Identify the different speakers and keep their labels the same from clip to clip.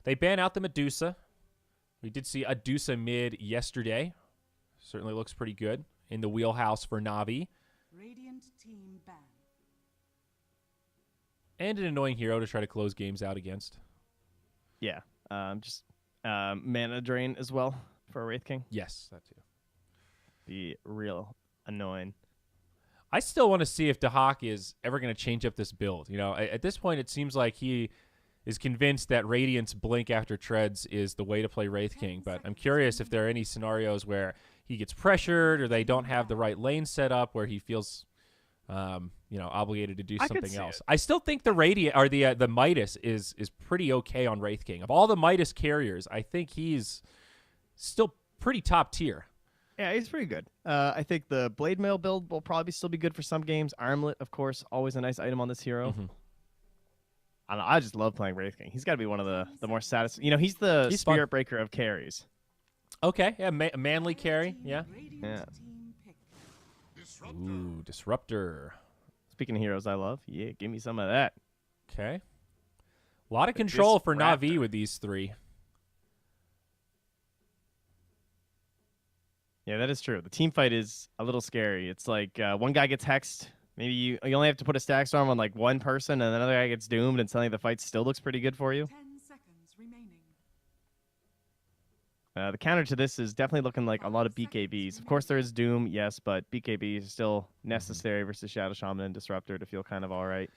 Speaker 1: They ban out the Medusa. We did see a Medusa mid yesterday. Certainly looks pretty good in the wheelhouse for Navi.
Speaker 2: Radiant team ban.
Speaker 1: And an annoying hero to try to close games out against.
Speaker 3: Yeah. Just mana drain as well for a Wraith King.
Speaker 1: Yes, that too.
Speaker 3: Be real annoying.
Speaker 1: I still want to see if Dahak is ever going to change up this build. You know, at this point, it seems like he is convinced that Radiant's blink after treads is the way to play Wraith King. But I'm curious if there are any scenarios where he gets pressured or they don't have the right lane set up where he feels, obligated to do something else. I still think the Radiant or the Midas is pretty okay on Wraith King. Of all the Midas carriers, I think he's still pretty top tier.
Speaker 3: Yeah, he's pretty good. I think the Blade Mail build will probably still be good for some games. Armlet, of course, always a nice item on this hero.
Speaker 1: Mm-hmm.
Speaker 3: I don't know, I just love playing Wraith King. He's got to be one of the more satisfying. He's the spirit
Speaker 1: fun.
Speaker 3: breaker of carries.
Speaker 1: Okay, yeah, manly carry, yeah.
Speaker 3: Yeah.
Speaker 1: Ooh, Disruptor.
Speaker 3: Speaking of heroes I love, yeah, give me some of that.
Speaker 1: Okay. A lot of control for Navi with these three.
Speaker 3: Yeah, that is true. The team fight is a little scary. It's like one guy gets hexed. Maybe you only have to put a stack storm on like one person, and another guy gets doomed, and suddenly the fight still looks pretty good for you.
Speaker 2: 10 seconds remaining.
Speaker 3: The counter to this is definitely looking like a lot of BKBs. Of course, there is Doom, yes, but BKB is still necessary versus Shadow Shaman and Disruptor to feel kind of all right.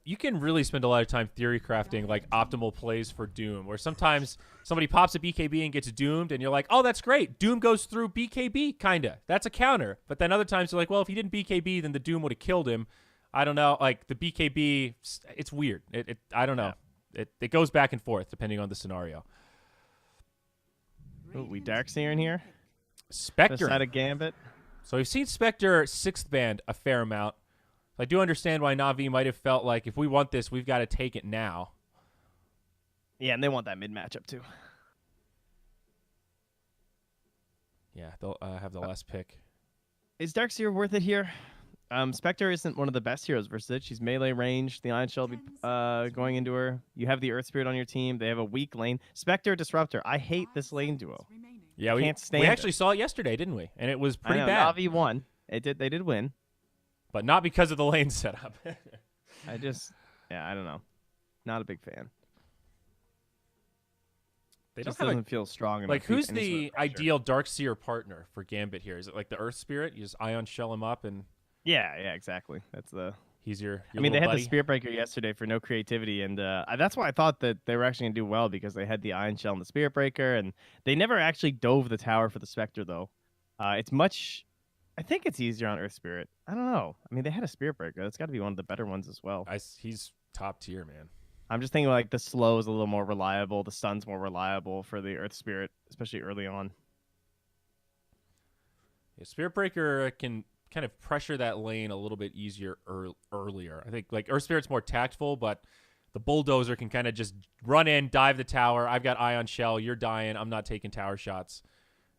Speaker 1: You can really spend a lot of time theory crafting like optimal plays for Doom, where sometimes somebody pops a BKB and gets doomed, and you're like, oh, that's great. Doom goes through BKB, kind of. That's a counter. But then other times you're like, well, if he didn't BKB, then the Doom would have killed him. I don't know. Like, the BKB, it's weird. I don't know. Yeah. It goes back and forth depending on the scenario.
Speaker 3: Ooh, we Darkseer in here.
Speaker 1: Spectre.
Speaker 3: Just out of Gambit.
Speaker 1: So we've seen Spectre 6th band a fair amount. I do understand why Navi might have felt like if we want this, we've got to take it now.
Speaker 3: Yeah, and they want that mid matchup too.
Speaker 1: Yeah, they'll have the last pick.
Speaker 3: Is Darkseer worth it here? Spectre isn't one of the best heroes versus it. She's melee range. The Iron Shell will be going into her. You have the Earth Spirit on your team. They have a weak lane. Spectre, Disruptor. I hate this lane duo.
Speaker 1: Yeah,
Speaker 3: we
Speaker 1: actually saw it yesterday, didn't we? And it was pretty bad.
Speaker 3: Navi won. They did win.
Speaker 1: But not because of the lane setup.
Speaker 3: I don't know. Not a big fan.
Speaker 1: They
Speaker 3: just
Speaker 1: don't
Speaker 3: doesn't feel strong enough.
Speaker 1: Like, who's the ideal Darkseer partner for Gambit here? Is it like the Earth Spirit? You just Ion Shell him up and...
Speaker 3: Yeah, exactly. That's the...
Speaker 1: He's your
Speaker 3: I mean, they had
Speaker 1: buddy.
Speaker 3: the Spirit Breaker yesterday for no creativity, and that's why I thought that they were actually going to do well, because they had the Iron Shell and the Spirit Breaker, and they never actually dove the tower for the Spectre, though. It's much... I think it's easier on Earth Spirit. I don't know. I mean, they had a Spirit Breaker. That's got to be one of the better ones as well.
Speaker 1: He's top tier, man.
Speaker 3: I'm just thinking like the slow is a little more reliable. The stun's more reliable for the Earth Spirit, especially early on.
Speaker 1: Yeah, Spirit Breaker can kind of pressure that lane a little bit easier earlier. I think like Earth Spirit's more tactful, but the Bulldozer can kind of just run in, dive the tower. I've got Ion Shell. You're dying. I'm not taking tower shots.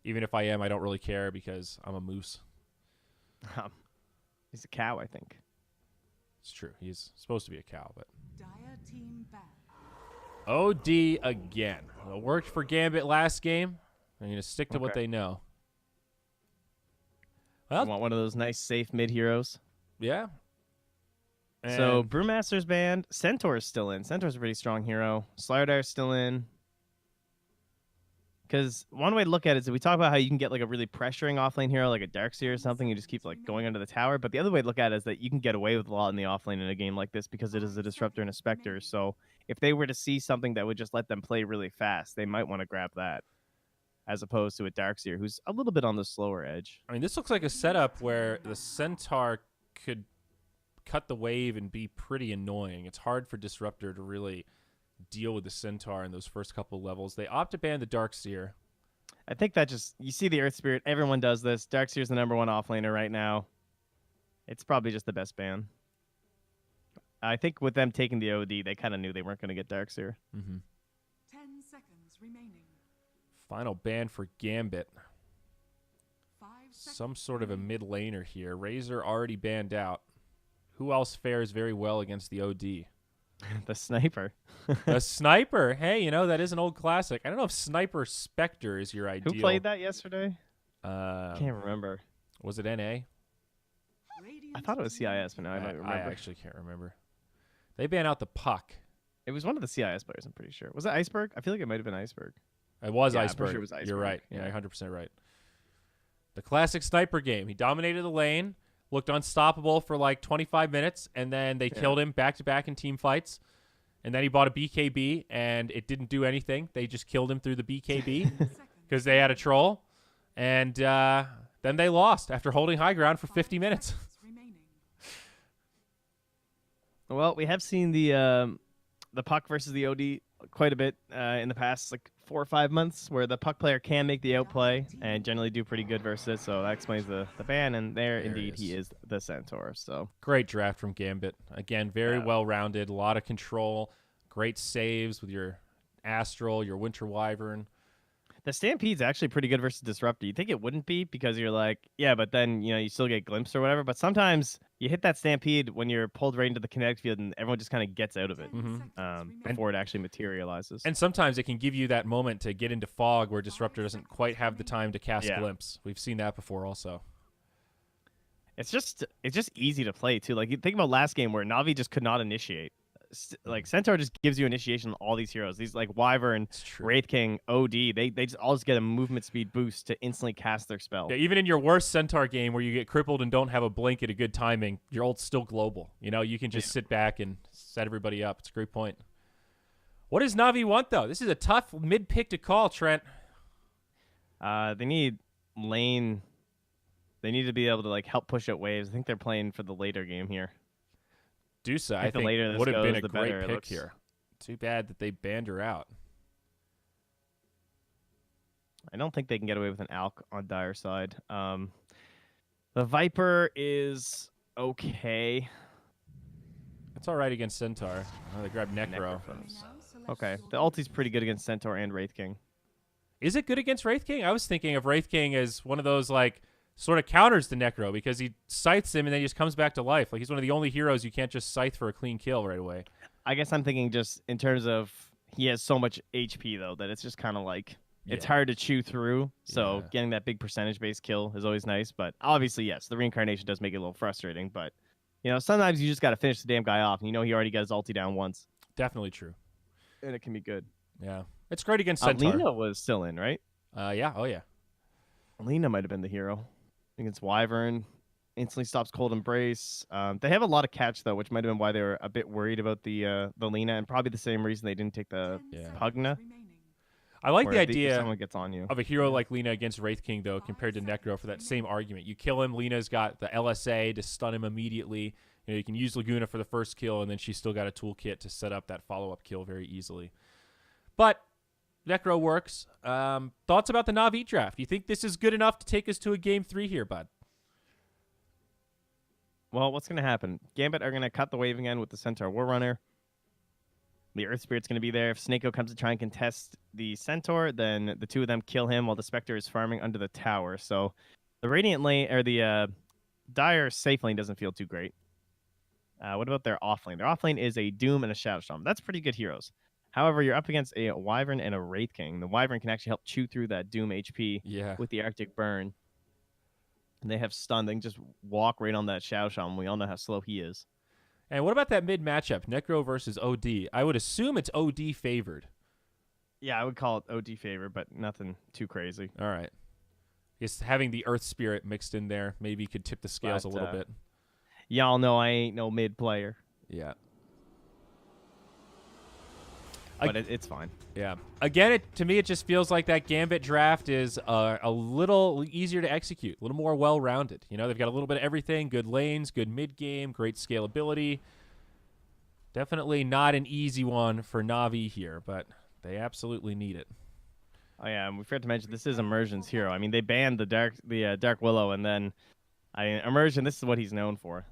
Speaker 1: Even if I am, I don't really care because I'm a moose.
Speaker 3: He's a cow, I think.
Speaker 1: It's true. He's supposed to be a cow, but...
Speaker 2: Dire team ban.
Speaker 1: OD again. It worked for Gambit last game. I'm going to stick to what they know. Well,
Speaker 3: you want one of those nice, safe mid heroes?
Speaker 1: Yeah.
Speaker 3: So, Brewmaster's banned. Centaur's still in. Centaur's a pretty strong hero. Sliredar's still in. Because one way to look at it is that we talk about how you can get like a really pressuring offlane hero, like a Darkseer or something. You just keep like going under the tower. But the other way to look at it is that you can get away with a lot in the offlane in a game like this because it is a Disruptor and a Spectre. So if they were to see something that would just let them play really fast, they might want to grab that, as opposed to a Darkseer who's a little bit on the slower edge.
Speaker 1: I mean, this looks like a setup where the Centaur could cut the wave and be pretty annoying. It's hard for Disruptor to really deal with the Centaur in those first couple levels. They opt to ban the Darkseer.
Speaker 3: I think that just, you see the Earth Spirit, everyone does this. Darkseer's the #1 offlaner right now. It's probably just the best ban. I think with them taking the OD, they kind of knew they weren't going to get Darkseer.
Speaker 2: 10 seconds remaining.
Speaker 1: Final ban for Gambit.
Speaker 2: 5 seconds.
Speaker 1: Some sort of a mid laner here. Razor already banned out. Who else fares very well against the OD?
Speaker 3: The sniper.
Speaker 1: The sniper. Hey, you know, that is an old classic. I don't know if Sniper Spectre is your ideal.
Speaker 3: Who played that yesterday?
Speaker 1: Uh,
Speaker 3: Can't remember.
Speaker 1: was it NA?
Speaker 3: I thought it was CIS, but now I might remember.
Speaker 1: I actually can't remember. They ban out the puck.
Speaker 3: It was one of the CIS players, I'm pretty sure. Was it Iceberg? I feel like it might have been Iceberg.
Speaker 1: It was
Speaker 3: Yeah, I'm
Speaker 1: Iceberg.
Speaker 3: pretty sure it was Iceberg.
Speaker 1: You're right. Yeah,
Speaker 3: Yeah.
Speaker 1: 100% right. The classic sniper game. He dominated the lane, looked unstoppable for like 25 minutes, and then they killed him back-to-back in team fights. And then he bought a BKB, and it didn't do anything. They just killed him through the BKB because they had a troll. And then they lost after holding high ground for 50 minutes.
Speaker 3: Well, we have seen the puck versus the OD quite a bit in the past like 4 or 5 months, where the puck player can make the outplay and generally do pretty good versus it. So that explains the ban. And there indeed he is the Centaur. So
Speaker 1: great draft from Gambit. Again, very well-rounded, a lot of control, great saves with your Astral, your Winter Wyvern.
Speaker 3: the Stampede's actually pretty good versus Disruptor. You think it wouldn't be because you're like, yeah, but then, you know, you still get glimpse or whatever. But sometimes you hit that Stampede when you're pulled right into the kinetic field and everyone just kind of gets out of it before it actually materializes.
Speaker 1: And sometimes it can give you that moment to get into fog where Disruptor doesn't quite have the time to cast Glimpse. We've seen that before also.
Speaker 3: It's just easy to play too. Like, you think about last game where Navi just could not initiate. Like, Centaur just gives you initiation on all these heroes. These like Wyvern, Wraith King, OD. They just all just get a movement speed boost to instantly cast their spell.
Speaker 1: Yeah, even in your worst Centaur game where you get crippled and don't have a blink at a good timing, your ult's still global. You know, you can just sit back and set everybody up. It's a great point. What does Navi want though? This is a tough mid pick to call, Trent.
Speaker 3: They need lane. They need to be able to like help push out waves. I think they're playing for the later game here.
Speaker 1: Dusa, I think, would have been a great pick here. Too bad that they banned her out.
Speaker 3: I don't think they can get away with an Alk on Dire side. The Viper is okay.
Speaker 1: It's all right against Centaur. Oh, they grabbed Necro.
Speaker 3: Okay, the ulti's pretty good against Centaur and Wraith King.
Speaker 1: Is it good against Wraith King? I was thinking of Wraith King as one of those like sort of counters to Necro because he scythes him and then he just comes back to life. Like, he's one of the only heroes you can't just scythe for a clean kill right away.
Speaker 3: I guess I'm thinking just in terms of he has so much HP though that it's just kind of like it's hard to chew through. So getting that big percentage-based kill is always nice. But obviously, yes, the reincarnation does make it a little frustrating. But you know, sometimes you just got to finish the damn guy off, and you know he already got his ulti down once.
Speaker 1: Definitely true.
Speaker 3: And it can be good.
Speaker 1: Yeah, it's great against Centaur.
Speaker 3: Lena was still in, right?
Speaker 1: Yeah. Oh yeah.
Speaker 3: Lena might have been the hero against Wyvern. Instantly stops Cold Embrace. They have a lot of catch though, which might have been why they were a bit worried about the Lena, and probably the same reason they didn't take the Pugna.
Speaker 1: I like the idea
Speaker 3: someone gets on you.
Speaker 1: of a hero like Lena against Wraith King though, compared to Necro for that same argument. You kill him, Lena's got the LSA to stun him immediately. You know, you can use Laguna for the first kill, and then she's still got a toolkit to set up that follow-up kill very easily. But Necro works. Thoughts about the Navi draft? Do you think this is good enough to take us to a game 3 here, bud?
Speaker 3: Well, what's going to happen? Gambit are going to cut the wave again with the Centaur Warrunner. The Earth Spirit's going to be there. If Snako comes to try and contest the Centaur, then the two of them kill him while the Spectre is farming under the tower. So the Radiant lane, or the Dire safe lane doesn't feel too great. What about their off lane? Their off lane is a Doom and a Shadow Storm. That's pretty good heroes. However, you're up against a Wyvern and a Wraith King. The Wyvern can actually help chew through that Doom HP with the Arctic Burn. And they have stun. They can just walk right on that Shadow Shaman. We all know how slow he is.
Speaker 1: And what about that mid matchup, Necro versus OD? I would assume it's OD favored.
Speaker 3: Yeah, I would call it OD favored, but nothing too crazy.
Speaker 1: All right. Just having the Earth Spirit mixed in there maybe could tip the scales a little bit.
Speaker 3: Y'all know I ain't no mid player.
Speaker 1: Yeah.
Speaker 3: But it's fine.
Speaker 1: Yeah. Again, to me, it just feels like that Gambit draft is a little easier to execute, a little more well-rounded. You know, they've got a little bit of everything, good lanes, good mid-game, great scalability. Definitely not an easy one for Navi here, but they absolutely need it.
Speaker 3: Oh, yeah, and we forgot to mention, this is Immersion's hero. I mean, they banned the Dark Willow, and then Immersion, this is what he's known for.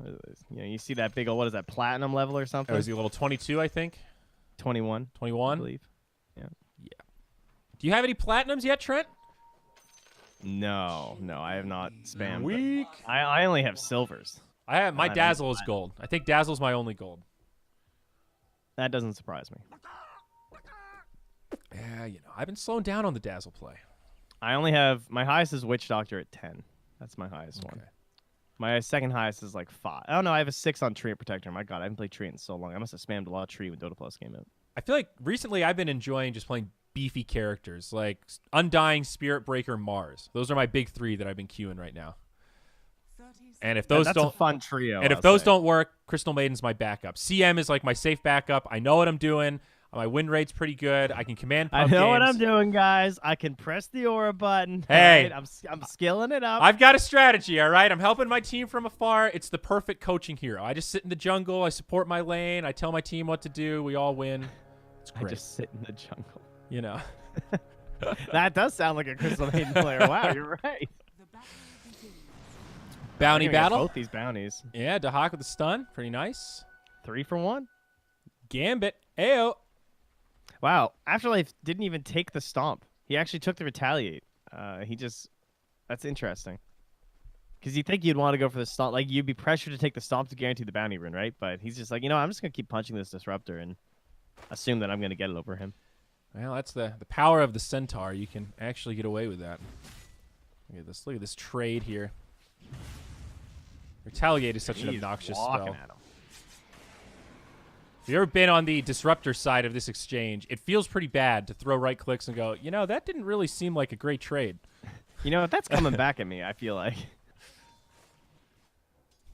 Speaker 3: You know, you see that big old, what is that, platinum level or something?
Speaker 1: Oh, is he a little 22, I think?
Speaker 3: 21.
Speaker 1: 21?
Speaker 3: I believe. Yeah.
Speaker 1: Do you have any platinums yet, Trent?
Speaker 3: No, I have not spammed.
Speaker 1: Weak.
Speaker 3: I only have silvers.
Speaker 1: I have my Dazzle is gold. I think Dazzle's my only gold.
Speaker 3: That doesn't surprise me.
Speaker 1: Yeah, I've been slowing down on the Dazzle play.
Speaker 3: I only have my highest is Witch Doctor at 10. That's my highest one. My second highest is like 5. Oh no, I have a 6 on Treant Protector. My God, I haven't played Treant in so long. I must have spammed a lot of Tree when Dota Plus came out.
Speaker 1: I feel like recently I've been enjoying just playing beefy characters like Undying, Spirit Breaker, Mars. Those are my big 3 that I've been queuing right now. And if those
Speaker 3: that's
Speaker 1: don't,
Speaker 3: a fun trio.
Speaker 1: and if those don't work, Crystal Maiden's my backup. CM is like my safe backup. I know what I'm doing. My win rate's pretty good. I can command pub
Speaker 3: I know what
Speaker 1: games.
Speaker 3: I'm doing, guys. I can press the aura button.
Speaker 1: Hey.
Speaker 3: Right? I'm skilling it up.
Speaker 1: I've got a strategy, all right? I'm helping my team from afar. It's the perfect coaching hero. I just sit in the jungle. I support my lane. I tell my team what to do. We all win. It's great.
Speaker 3: I just sit in the jungle.
Speaker 1: You know.
Speaker 3: That does sound like a Crystal Maiden player. Wow, you're right.
Speaker 1: Bounty
Speaker 3: We're gonna get
Speaker 1: battle.
Speaker 3: both these bounties.
Speaker 1: Yeah, Dahak with the stun. Pretty nice.
Speaker 3: 3 for 1.
Speaker 1: Gambit. Ayo.
Speaker 3: Wow, Afterlife didn't even take the stomp. He actually took the retaliate. That's interesting. Because you think you'd want to go for the stomp, like you'd be pressured to take the stomp to guarantee the bounty rune, right? But he's just like, I'm just gonna keep punching this disruptor and assume that I'm gonna get it over him.
Speaker 1: Well, that's the power of the Centaur. You can actually get away with that. Look at this. Look at this trade here. Retaliate is such an obnoxious spell.
Speaker 3: At him.
Speaker 1: If you've ever been on the disruptor side of this exchange, it feels pretty bad to throw right clicks and go, that didn't really seem like a great trade.
Speaker 3: That's coming back at me, I feel like.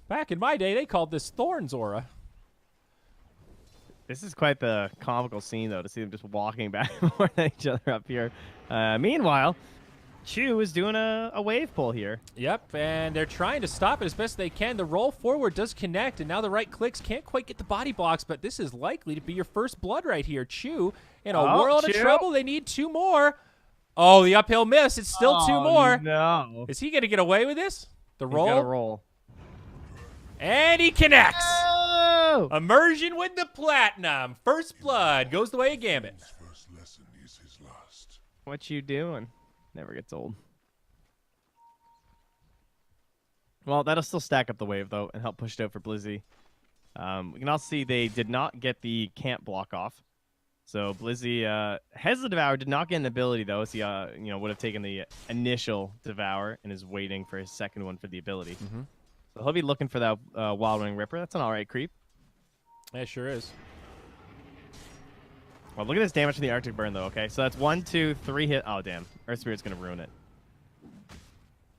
Speaker 1: Back in my day, they called this Thorn's Aura.
Speaker 3: This is quite the comical scene, though, to see them just walking back and forth at each other up here. Meanwhile, Chu is doing a wave pull here.
Speaker 1: Yep, and they're trying to stop it as best they can. The roll forward does connect, and now the right clicks can't quite get the body blocks, but this is likely to be your first blood right here. Chu, in a world of trouble, they need 2 more. Oh, the uphill miss. It's still 2 more.
Speaker 3: No.
Speaker 1: Is he going to get away with this? The roll?
Speaker 3: He's got a roll.
Speaker 1: And he connects.
Speaker 3: Oh!
Speaker 1: Immersion with the platinum. First blood goes the way of Gambit.
Speaker 4: First lesson is his last.
Speaker 3: What you doing? Never gets old. Well, that'll still stack up the wave, though, and help push it out for Blizzy. We can also see they did not get the camp block off. So Blizzy has the Devour, did not get an ability, though, as he would have taken the initial Devour and is waiting for his second one for the ability.
Speaker 1: Mm-hmm.
Speaker 3: So he'll be looking for that Wild Wing Ripper. That's an all right creep.
Speaker 1: Yeah, sure is.
Speaker 3: Well, look at this damage from the Arctic Burn, though, okay? So that's 1, 2, 3 hit. Oh, damn. Earth Spirit's going to ruin it.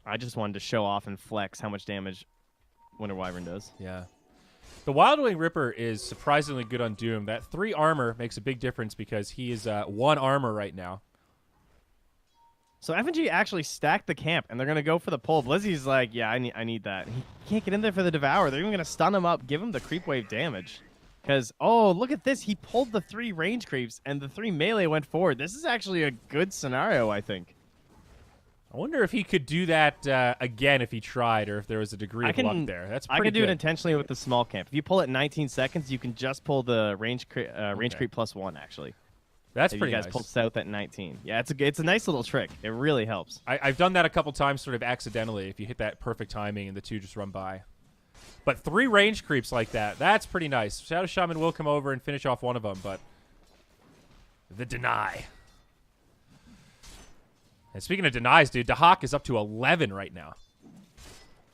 Speaker 3: I just wanted to show off and flex how much damage Winter Wyvern does.
Speaker 1: Yeah. The Wild Wing Ripper is surprisingly good on Doom. That 3 armor makes a big difference because he is 1 armor right now.
Speaker 3: So FNG actually stacked the camp, and they're going to go for the pull. Blizzy's like, yeah, I need that. He can't get in there for the Devour. They're even going to stun him up, give him the creep wave damage. Because, oh, look at this. He pulled the 3 range creeps, and the 3 melee went forward. This is actually a good scenario, I think.
Speaker 1: I wonder if he could do that again if he tried, or if there was a degree of luck there. That's pretty
Speaker 3: I can do
Speaker 1: good.
Speaker 3: it intentionally with the small camp. If you pull it in 19 seconds, you can just pull the range creep +1, actually.
Speaker 1: That's
Speaker 3: if
Speaker 1: pretty
Speaker 3: you guys
Speaker 1: nice.
Speaker 3: pull south at 19. Yeah, it's a nice little trick. It really helps.
Speaker 1: I've done that a couple times sort of accidentally if you hit that perfect timing and the 2 just run by. But 3 range creeps like that, that's pretty nice. Shadow Shaman will come over and finish off one of them, but the deny. And speaking of denies, dude, Dahak is up to 11 right now.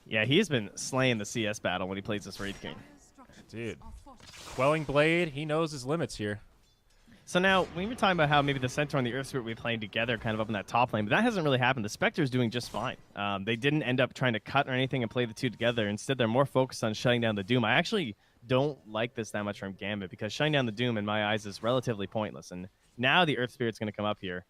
Speaker 3: Yeah, he's been slaying the CS battle when he plays this Wraith King.
Speaker 1: Dude, Quelling Blade, he knows his limits here.
Speaker 3: So now, we were talking about how maybe the Centaur and the Earth Spirit will be playing together kind of up in that top lane, but that hasn't really happened. The Spectre's doing just fine. They didn't end up trying to cut or anything and play the 2 together. Instead, they're more focused on shutting down the Doom. I actually don't like this that much from Gambit because shutting down the Doom, in my eyes, is relatively pointless. And now the Earth Spirit's going to come up here.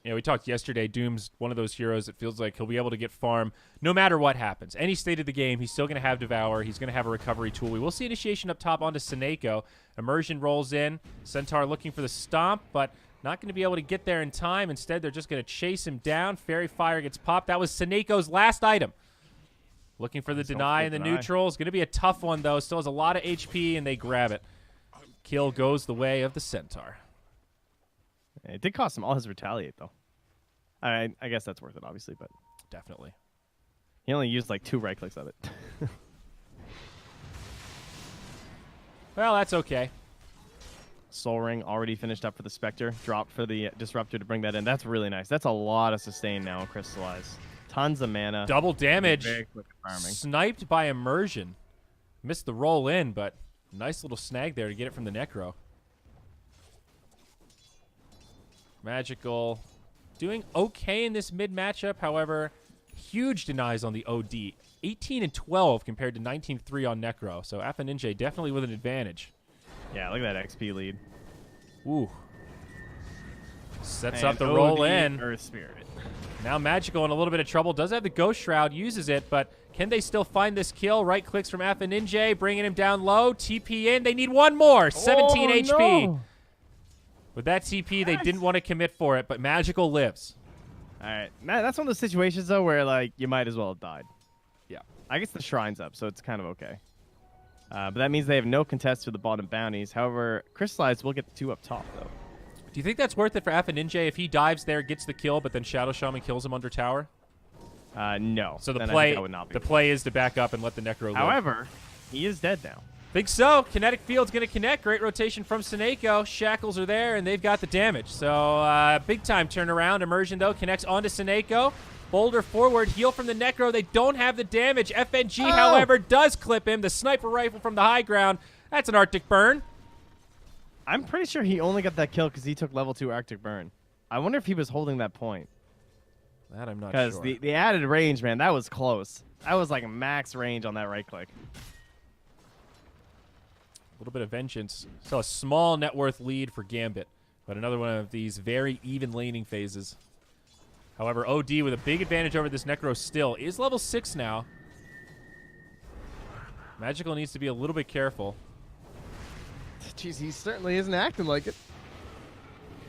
Speaker 1: Yeah, we talked yesterday. Doom's one of those heroes that feels like he'll be able to get farm no matter what happens. Any state of the game, he's still going to have Devour. He's going to have a recovery tool. We will see initiation up top onto Seneko. Immersion rolls in. Centaur looking for the stomp, but not going to be able to get there in time. Instead, they're just going to chase him down. Fairy Fire gets popped. That was Seneko's last item. Looking for the deny in the neutral. It's going to be a tough one, though. Still has a lot of HP, and they grab it. Kill goes the way of the Centaur.
Speaker 3: It did cost him all his retaliate, though. I guess that's worth it, obviously, but
Speaker 1: Definitely.
Speaker 3: he only used like 2 right clicks of it.
Speaker 1: Well, that's okay.
Speaker 3: Soul Ring already finished up for the Spectre. Drop for the Disruptor to bring that in. That's really nice. That's a lot of sustain now on Crystallize. Tons of mana.
Speaker 1: Double damage.
Speaker 3: Very quick farming.
Speaker 1: Sniped by Immersion. Missed the roll in, but nice little snag there to get it from the Necro. Magical doing okay in this mid matchup. However, huge denies on the OD. 18 and 12 compared to 19-3 on Necro. So Ninja definitely with an advantage.
Speaker 3: Yeah, look at that XP lead.
Speaker 1: Ooh. Sets
Speaker 3: And
Speaker 1: up the roll in.
Speaker 3: Earth Spirit.
Speaker 1: Now Magical in a little bit of trouble. Does have the Ghost Shroud, uses it, but can they still find this kill? Right clicks from Ninja, bringing him down low. TP in. They need one more. 17 HP.
Speaker 3: No.
Speaker 1: With that TP, they didn't want to commit for it, but Magical lives.
Speaker 3: All right. Man, that's one of those situations, though, where, like, you might as well have died.
Speaker 1: Yeah.
Speaker 3: I guess the Shrine's up, so it's kind of okay. But that means they have no contest to the bottom bounties. However, Crystallize will get the 2 up top, though.
Speaker 1: Do you think that's worth it for Ninja if he dives there, gets the kill, but then Shadow Shaman kills him under tower?
Speaker 3: No.
Speaker 1: So the
Speaker 3: Then I
Speaker 1: play,
Speaker 3: think that would not be
Speaker 1: the
Speaker 3: worth
Speaker 1: play is to back up and let the Necro
Speaker 3: it.
Speaker 1: live.
Speaker 3: However, he is dead now.
Speaker 1: Think so. Kinetic Field's going to connect. Great rotation from Seneko. Shackles are there, and they've got the damage. So big-time turnaround. Immersion, though, connects onto Seneko. Boulder forward. Heal from the Necro. They don't have the damage. FNG, however, does clip him. The sniper rifle from the high ground. That's an Arctic Burn.
Speaker 3: I'm pretty sure he only got that kill because he took level 2 Arctic Burn. I wonder if he was holding that point.
Speaker 1: That I'm not sure.
Speaker 3: Because the added range, man, that was close. That was like max range on that right click.
Speaker 1: A little bit of vengeance. So a small net worth lead for Gambit, but another one of these very even laning phases. However, OD with a big advantage over this Necro still is level 6 now. Magical needs to be a little bit careful.
Speaker 3: Jeez, he certainly isn't acting like it.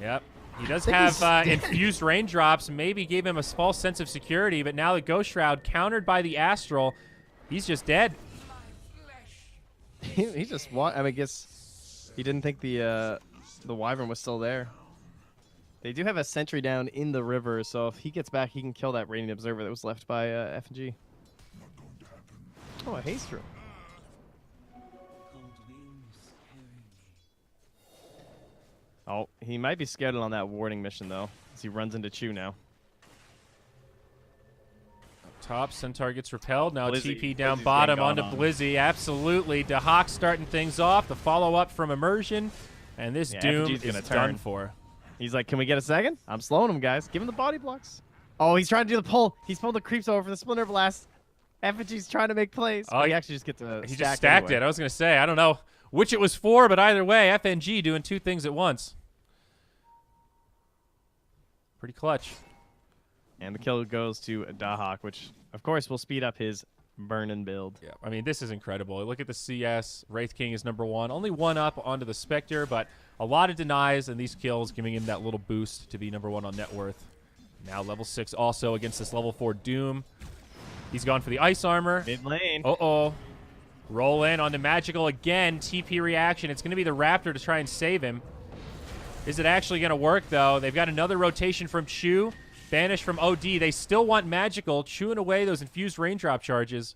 Speaker 1: Yep. He does have infused raindrops, maybe gave him a false sense of security, but now the Ghost Shroud countered by the Astral. He's just dead.
Speaker 3: He just I guess he didn't think the Wyvern was still there. They do have a sentry down in the river, so if he gets back, he can kill that Radiant Observer that was left by FNG. Oh, a haste room. Oh, he might be scheduled on that warding mission, though, as he runs into Chu now.
Speaker 1: Top, Centaur gets repelled. Now
Speaker 3: Blizzy.
Speaker 1: TP down
Speaker 3: Blizzy's
Speaker 1: bottom
Speaker 3: been
Speaker 1: onto
Speaker 3: gone on.
Speaker 1: Blizzy. Absolutely. DeHawk starting things off. The follow-up from Immersion. And this Doom
Speaker 3: FNG's
Speaker 1: is
Speaker 3: gonna
Speaker 1: done
Speaker 3: turn.
Speaker 1: for.
Speaker 3: He's like, can we get a second? I'm slowing him, guys. Give him the body blocks. Oh, he's trying to do the pull. He's pulled the creeps over for the Splinter Blast. FNG's trying to make plays.
Speaker 1: Oh,
Speaker 3: He actually just gets to
Speaker 1: He just stacked it. I was going to say, I don't know which it was for, but either way, FNG doing 2 things at once. Pretty clutch.
Speaker 3: And the kill goes to Dahak, which, of course, will speed up his burn-in build.
Speaker 1: Yeah, I mean, this is incredible. Look at the CS. Wraith King is #1. Only 1 up onto the Spectre, but a lot of denies, and these kills giving him that little boost to be #1 on net worth. Now level 6 also against this level 4 Doom. He's gone for the Ice Armor.
Speaker 3: Mid lane.
Speaker 1: Uh-oh. Roll in onto Magical again. TP reaction. It's going to be the Raptor to try and save him. Is it actually going to work, though? They've got another rotation from Chu. Banished from OD. They still want Magical, chewing away those infused raindrop charges,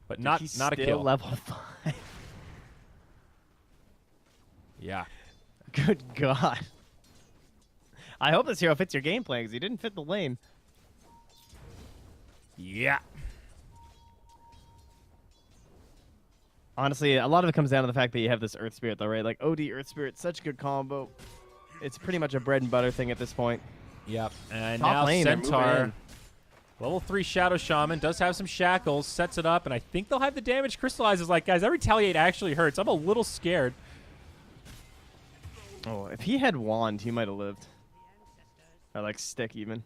Speaker 1: but not a kill.
Speaker 3: Level 5.
Speaker 1: Yeah.
Speaker 3: Good God. I hope this hero fits your game plan because he didn't fit the lane.
Speaker 1: Yeah.
Speaker 3: Honestly, a lot of it comes down to the fact that you have this Earth Spirit, though, right? Like, OD Earth Spirit, such a good combo. It's pretty much a bread and butter thing at this point.
Speaker 1: Yep. And
Speaker 3: Top
Speaker 1: now
Speaker 3: lane, they're moving
Speaker 1: Centaur,
Speaker 3: in.
Speaker 1: level 3 Shadow Shaman, does have some shackles, sets it up, and I think they'll have the damage. Crystallizes like, guys, that retaliate actually hurts. I'm a little scared.
Speaker 3: Oh, if he had Wand, he might have lived. Or, like, Stick, even.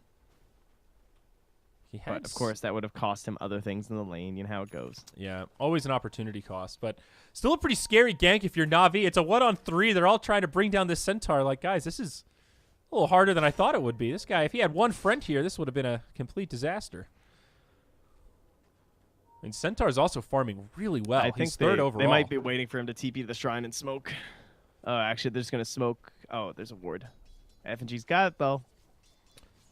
Speaker 1: He had
Speaker 3: But, of course, that would have cost him other things in the lane. You know how it goes.
Speaker 1: Yeah, always an opportunity cost, but still a pretty scary gank if you're Navi. It's a 1-on-3. They're all trying to bring down this Centaur. Like, guys, this is a little harder than I thought it would be. This guy, if he had one friend here, this would have been a complete disaster. And Centaur's also farming really well.
Speaker 3: I think
Speaker 1: He's third overall.
Speaker 3: they might be waiting for him to TP to the shrine and smoke. Oh, actually, they're just going to smoke. Oh, there's a ward. FNG's got it, though.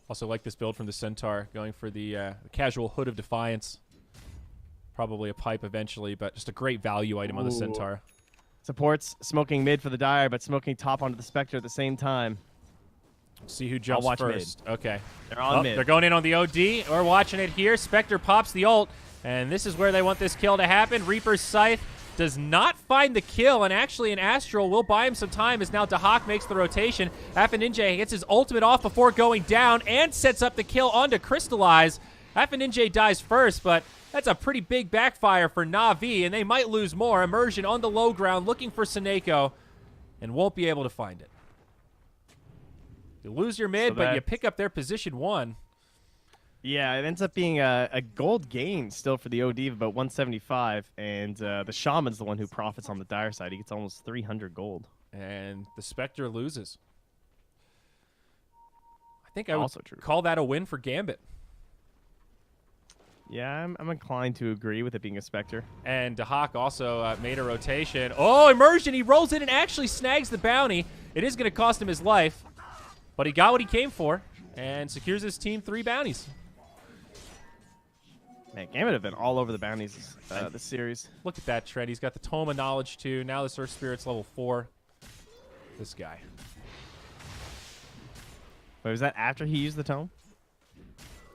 Speaker 1: Also like this build from the Centaur, going for the casual Hood of Defiance. Probably a pipe eventually, but just a great value item on the Centaur.
Speaker 3: Supports smoking mid for the Dire, but smoking top onto the Spectre at the same time.
Speaker 1: See who jumps
Speaker 3: watch
Speaker 1: first. Okay.
Speaker 3: They're on mid.
Speaker 1: They're going in on the OD. We're watching it here. Spectre pops the ult, and this is where they want this kill to happen. Reaper's Scythe does not find the kill, and actually an Astral will buy him some time as now Dahak makes the rotation. Ninja gets his ultimate off before going down and sets up the kill onto Crystallize. Ninja dies first, but that's a pretty big backfire for NAVI, and they might lose more. Immersion on the low ground looking for Seneko and won't be able to find it. You lose your mid, but you pick up their position 1.
Speaker 3: Yeah, it ends up being a gold gain still for the OD of about 175, and the Shaman's the one who profits on the Dire side. He gets almost 300 gold.
Speaker 1: And the Spectre loses. I think I would
Speaker 3: Also true.
Speaker 1: call that a win for Gambit.
Speaker 3: Yeah, I'm inclined to agree with it being a Spectre.
Speaker 1: And Dahak also made a rotation. Oh, Immersion! He rolls in and actually snags the bounty. It is going to cost him his life, but he got what he came for and secures his team 3 bounties.
Speaker 3: Man, Gambit have been all over the bounties this series.
Speaker 1: Look at that trend. He's got the Tome of Knowledge, too. Now this Earth Spirit's level 4. This guy.
Speaker 3: Wait, was that after he used the tome?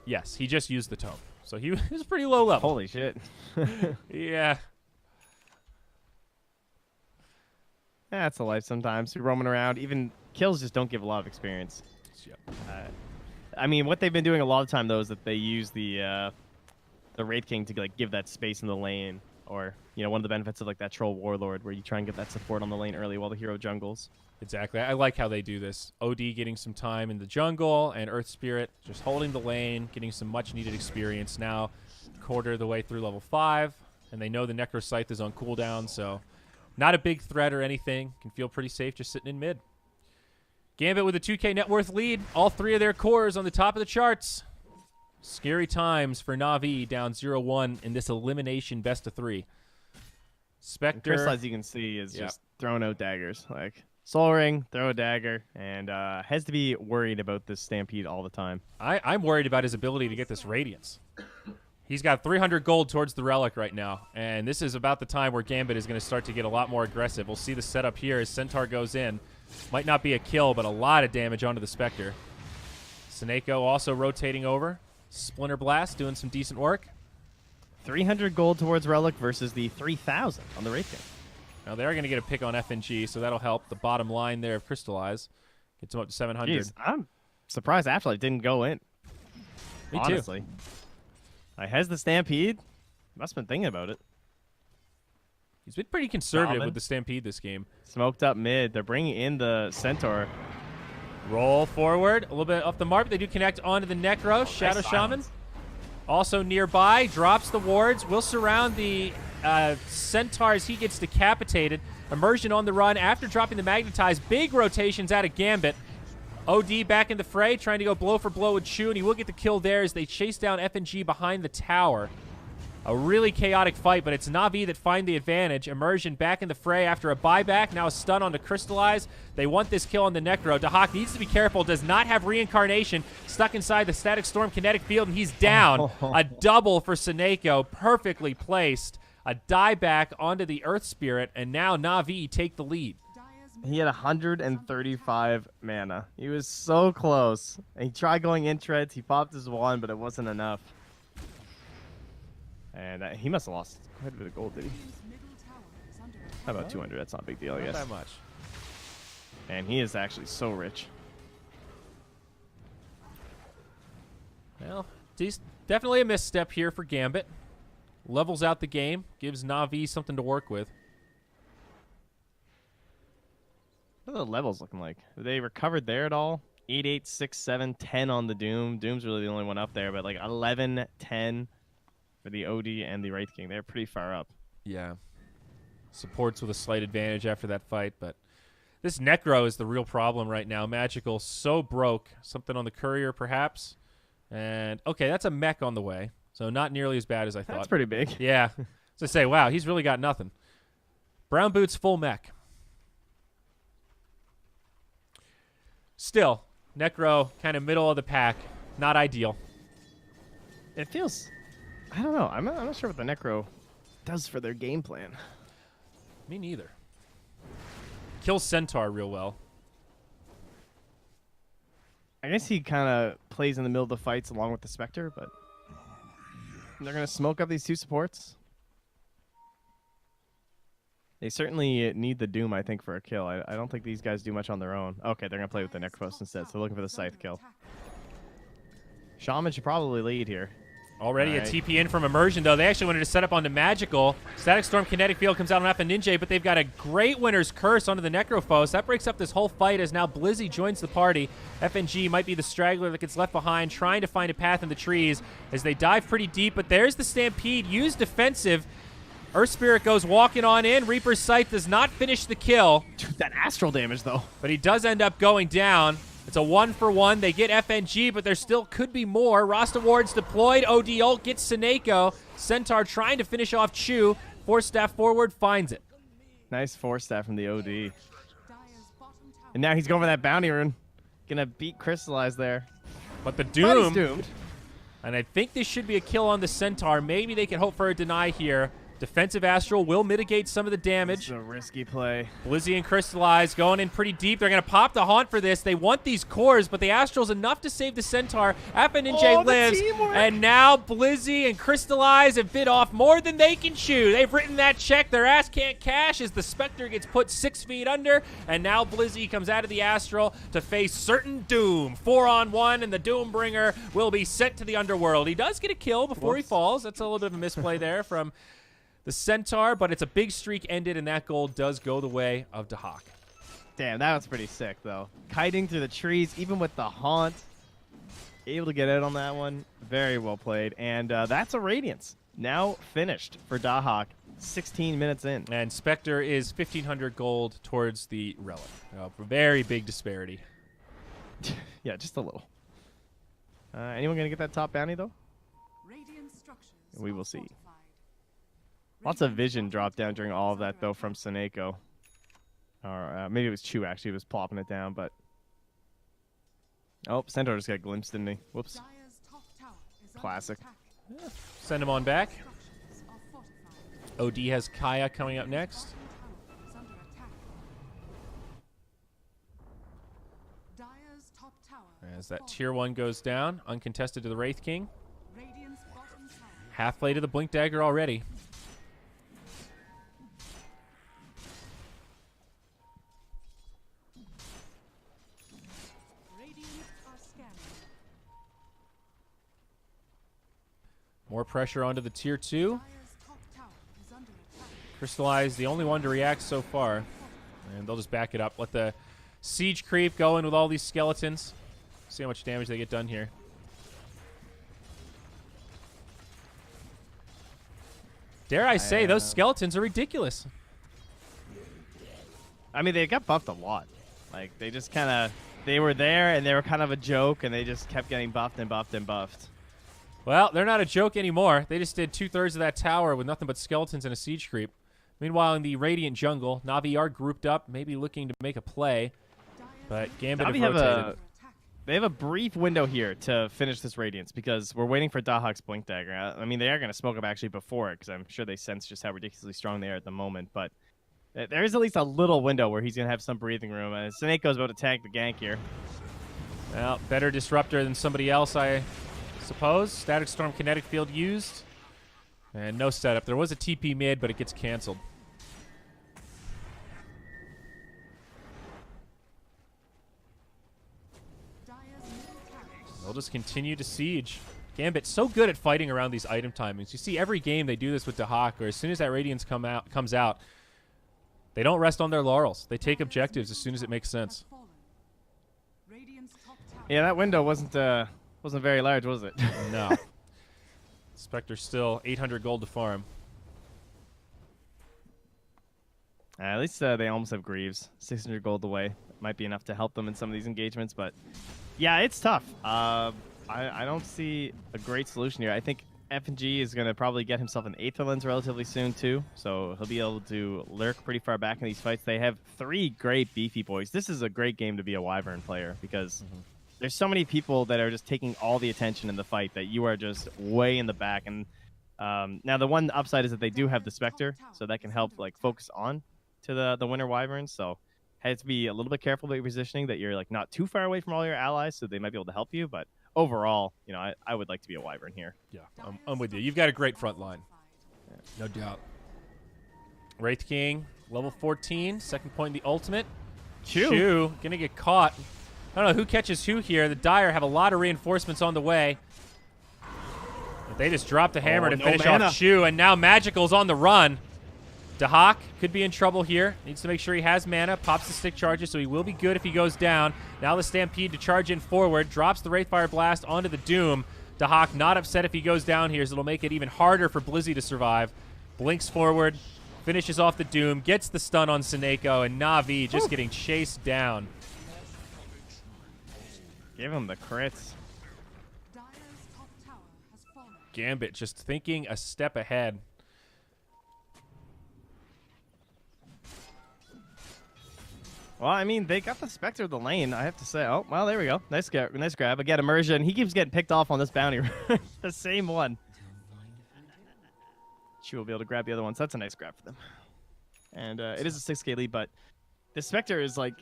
Speaker 1: Yes, he just used the Tome. So he was pretty low level.
Speaker 3: Holy shit.
Speaker 1: Yeah.
Speaker 3: That's the life sometimes. You're roaming around. Even kills just don't give a lot of experience.
Speaker 1: Yep.
Speaker 3: I mean, what they've been doing a lot of time, though, is that they use the Wraith King to like give that space in the lane, or one of the benefits of like that Troll Warlord, where you try and get that support on the lane early while the hero jungles.
Speaker 1: Exactly. I like how they do this. OD getting some time in the jungle, and Earth Spirit just holding the lane, getting some much-needed experience now. Quarter of the way through level 5, and they know the Necro Scythe is on cooldown, so not a big threat or anything. Can feel pretty safe just sitting in mid. Gambit with a 2K net worth lead. All 3 of their cores on the top of the charts. Scary times for Na'Vi, down 0-1 in this elimination best of 3. Spectre,
Speaker 3: Chris, as you can see, is just throwing out daggers. Like, Soul Ring, throw a dagger, and has to be worried about this Stampede all the time.
Speaker 1: I'm worried about his ability to get this Radiance. He's got 300 gold towards the Relic right now, and this is about the time where Gambit is going to start to get a lot more aggressive. We'll see the setup here as Centaur goes in. Might not be a kill, but a lot of damage onto the Spectre. Seneko also rotating over. Splinter Blast doing some decent work.
Speaker 3: 300 gold towards Relic versus the 3,000 on the Wraith King.
Speaker 1: Now they're going to get a pick on FNG, so that'll help the bottom line there of Crystallize. Gets them up to 700.
Speaker 3: Jeez, I'm surprised Afterlife didn't go in.
Speaker 1: Me
Speaker 3: honestly.
Speaker 1: too.
Speaker 3: Has the Stampede. Must have been thinking about it.
Speaker 1: He's been pretty conservative
Speaker 3: Shaman.
Speaker 1: with the Stampede this game.
Speaker 3: Smoked up mid. They're bringing in the Centaur.
Speaker 1: Roll forward, a little bit off the mark, but they do connect onto the Necro. Shadow Shaman also nearby, drops the wards, will surround the Centaur as he gets decapitated. Immersion on the run after dropping the Magnetize. Big rotations out of Gambit. OD back in the fray, trying to go blow for blow with Chu, and he will get the kill there as they chase down FNG behind the tower. A really chaotic fight, but it's Na'Vi that find the advantage. Immersion back in the fray after a buyback. Now a stun on the Crystallize. They want this kill on the Necro. Dahak needs to be careful. Does not have Reincarnation. Stuck inside the Static Storm kinetic field, and he's down. A double for Seneko. Perfectly placed. A dieback onto the Earth Spirit, and now Na'Vi take the lead.
Speaker 3: He had 135 mana. He was so close. And he tried going in treads. He popped his one, but it wasn't enough. And he must have lost quite a bit of gold, did he? How about 200? That's not a big deal, I guess.
Speaker 1: Not that much.
Speaker 3: And he is actually so rich.
Speaker 1: Well, definitely a misstep here for Gambit. Levels out the game, gives Na'Vi something to work with.
Speaker 3: What are the levels looking like? Have they recovered there at all? 8, 8, 6, 7, 10 on the Doom. Doom's really the only one up there, but like 11, 10 for the OD and the Wraith King. They're pretty far up.
Speaker 1: Yeah. Supports with a slight advantage after that fight, but this Necro is the real problem right now. Magical so broke. Something on the Courier, perhaps. And, okay, that's a mech on the way, so not nearly as bad as I thought.
Speaker 3: That's pretty big.
Speaker 1: Yeah. So I say, wow, he's really got nothing. Brown Boots, full mech. Still, Necro, kind of middle of the pack. Not ideal.
Speaker 3: It feels... I don't know. I'm not sure what the Necro does for their game plan.
Speaker 1: Me neither. kills Centaur real well.
Speaker 3: I guess he kind of plays in the middle of the fights along with the Spectre, but they're going to smoke up these two supports. They certainly need the Doom, I think, for a kill. I don't think these guys do much on their own. Okay, they're going to play with the Necropost instead, so they're looking for the Scythe kill. Shaman should probably lead here.
Speaker 1: Already a TP in from Immersion, though. They actually wanted to set up onto Magical. Static Storm Kinetic Field comes out on Ninja, but they've got a great Winner's Curse onto the Necrophos. That breaks up this whole fight as now Blizzy joins the party. FNG might be the straggler that gets left behind, trying to find a path in the trees as they dive pretty deep, but there's the Stampede. Used defensive. Earth Spirit goes walking on in. Reaper's Scythe does not finish the kill.
Speaker 3: Dude, that astral damage, though.
Speaker 1: But he does end up going down. It's a 1-for-1. They get FNG, but there still could be more. Rasta Ward's deployed. OD ult gets Seneko. Centaur trying to finish off Chu. Force staff forward, finds it.
Speaker 3: Nice force staff from the OD. And now he's going for that bounty rune. Gonna beat Crystallize there.
Speaker 1: But the
Speaker 3: But
Speaker 1: Doom.
Speaker 3: he's doomed.
Speaker 1: And I think this should be a kill on the Centaur. Maybe they can hope for a deny here. Defensive Astral will mitigate some of the damage.
Speaker 3: It's a risky play.
Speaker 1: Blizzy and Crystallize going in pretty deep. They're going to pop the Haunt for this. They want these cores, but the Astral's enough to save the Centaur. Ninja lives, and now Blizzy and Crystallize have bit off more than they can chew. They've written that check. Their ass can't cash as the Spectre gets put 6 feet under, and now Blizzy comes out of the Astral to face certain doom. 4-on-1, and the Doombringer will be sent to the Underworld. He does get a kill before he falls. That's a little bit of a misplay there from the Centaur, but it's a big streak ended, and that goal does go the way of Dahak.
Speaker 3: Damn, that was pretty sick, though. Kiting through the trees, even with the Haunt. Able to get out on that one. Very well played. And that's a Radiance. Now finished for Dahak. 16 minutes in.
Speaker 1: And Spectre is 1,500 gold towards the Relic. Very big disparity.
Speaker 3: Yeah, just a little. Anyone going to get that top bounty, though? We will see. Lots of vision dropped down during all of that, though, from Seneko. Or maybe it was Chu, actually, was plopping it down, but... Oh, Centaur just got glimpsed, didn't he? Whoops. Classic.
Speaker 1: Yeah. Send him on back. OD has Kaya coming up next. As that tier 1 goes down, uncontested to the Wraith King. Halfway to the Blink Dagger already. More pressure onto the tier 2. Crystallize, the only one to react so far. And they'll just back it up. Let the siege creep go in with all these skeletons. See how much damage they get done here. Dare I say, those skeletons are ridiculous.
Speaker 3: I mean, they got buffed a lot. Like, they just kind of... They were there, and they were kind of a joke, and they just kept getting buffed and buffed and buffed.
Speaker 1: Well, they're not a joke anymore. They just did 2/3 of that tower with nothing but skeletons and a siege creep. Meanwhile, in the Radiant jungle, Navi are grouped up, maybe looking to make a play. But Gambit
Speaker 3: Navi
Speaker 1: have rotated.
Speaker 3: They have a brief window here to finish this Radiance because we're waiting for Dahak's Blink Dagger. I mean, they are going to smoke up actually before it because I'm sure they sense just how ridiculously strong they are at the moment. But there is at least a little window where he's going to have some breathing room. And Seneko's about to tag the gank here.
Speaker 1: Well, better disruptor than somebody else, I suppose. Static Storm Kinetic Field used. And no setup. There was a TP mid, but it gets canceled. They'll just continue to siege. Gambit so good at fighting around these item timings. You see every game they do this with Dahak, or as soon as that Radiance comes out, they don't rest on their laurels. They take objectives as soon as it makes sense.
Speaker 3: Yeah, that window wasn't very large, was it?
Speaker 1: No. Spectre still 800 gold to farm.
Speaker 3: At least they almost have Greaves. 600 gold away. Might be enough to help them in some of these engagements, but yeah, it's tough. I don't see a great solution here. I think FNG is going to probably get himself an Aether Lens relatively soon, too, so he'll be able to lurk pretty far back in these fights. They have 3 great beefy boys. This is a great game to be a Wyvern player because there's so many people that are just taking all the attention in the fight that you are just way in the back. And now the one upside is that they do have the Spectre, so that can help like focus on to the winner Wyverns. So Has to be a little bit careful about your positioning, that you're like not too far away from all your allies, so they might be able to help you. But overall, you know, I would like to be a Wyvern here.
Speaker 1: Yeah, I'm with you. You've got a great front line. No doubt. Wraith King, level 14, second point in the ultimate. Chu gonna get caught. I don't know who catches who here. The Dire have a lot of reinforcements on the way. But they just dropped a hammer to finish off Chu, and now Magical's on the run. Dahak could be in trouble here. Needs to make sure he has mana. Pops the stick charges, so he will be good if he goes down. Now the Stampede to charge in forward. Drops the Wraithfire Blast onto the Doom. Dahak not upset if he goes down here, so it'll make it even harder for Blizzy to survive. Blinks forward. Finishes off the Doom. Gets the stun on Seneko, and Navi just getting chased down.
Speaker 3: Give him the crits.
Speaker 2: Dire's top tower has fallen.
Speaker 1: Gambit just thinking a step ahead.
Speaker 3: Well, I mean, they got the Spectre of the lane, I have to say. Oh, well, there we go. Nice grab. Again, Immersion. He keeps getting picked off on this bounty. The same one. She will be able to grab the other one, so that's a nice grab for them. And it is a 6k lead, but the Spectre is like,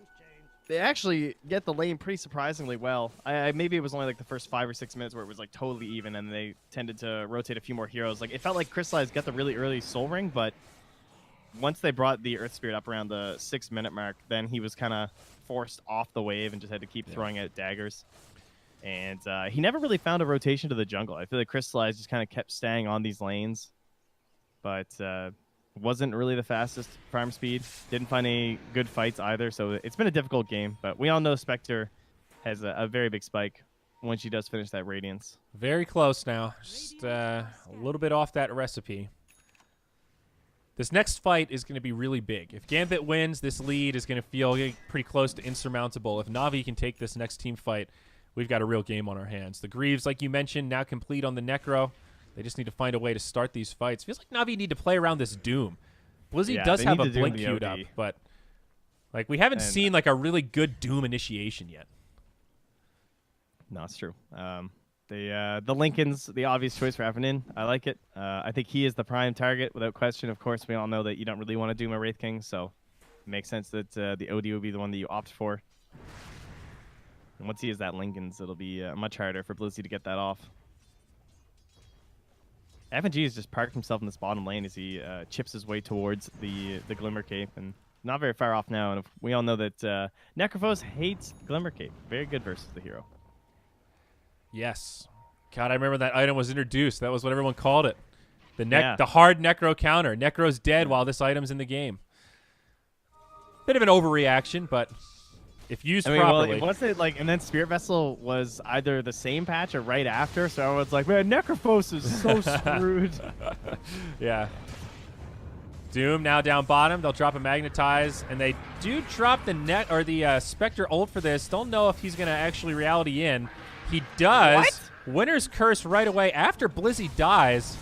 Speaker 3: they actually get the lane pretty surprisingly well. Maybe it was only like the first 5 or 6 minutes where it was like totally even, and they tended to rotate a few more heroes. Like, it felt like Crystallized got the really early Soul Ring, but once they brought the Earth Spirit up around the 6-minute mark, then he was kind of forced off the wave and just had to keep throwing out daggers. And he never really found a rotation to the jungle. I feel like Crystallized just kind of kept staying on these lanes, but wasn't really the fastest farm speed. Didn't find any good fights either, so it's been a difficult game. But we all know Spectre has a very big spike when she does finish that Radiance.
Speaker 1: Very close now. Just a little bit off that recipe. This next fight is going to be really big. If Gambit wins, this lead is going to feel pretty close to insurmountable. If Navi can take this next team fight, we've got a real game on our hands. The Greaves, like you mentioned, now complete on the Necro. They just need to find a way to start these fights. Feels like Navi need to play around this Doom. Blizzy does have a blink queued up, but like we haven't seen like a really good Doom initiation yet.
Speaker 3: No, it's true. The Lincoln's the obvious choice for Evanin. I like it. I think he is the prime target without question. Of course, we all know that you don't really want to Doom a Wraith King, so it makes sense that the OD will be the one that you opt for. And once he is that Lincoln's, it'll be much harder for Blizzy to get that off. FNG has just parked himself in this bottom lane as he chips his way towards the Glimmer Cape, and not very far off now. And we all know that Necrophos hates Glimmer Cape. Very good versus the hero.
Speaker 1: Yes. God, I remember that item was introduced. That was what everyone called it. The hard Necro counter. Necro's dead while this item's in the game. Bit of an overreaction, but if used properly.
Speaker 3: Well, once it, like, and then Spirit Vessel was either the same patch or right after, so everyone's like, man, Necrophos is so screwed.
Speaker 1: Yeah. Doom now down bottom. They'll drop a Magnetize, and they do drop the Spectre ult for this. Don't know if he's going to actually reality in. He does.
Speaker 3: What?
Speaker 1: Winner's Curse right away after Blizzy dies.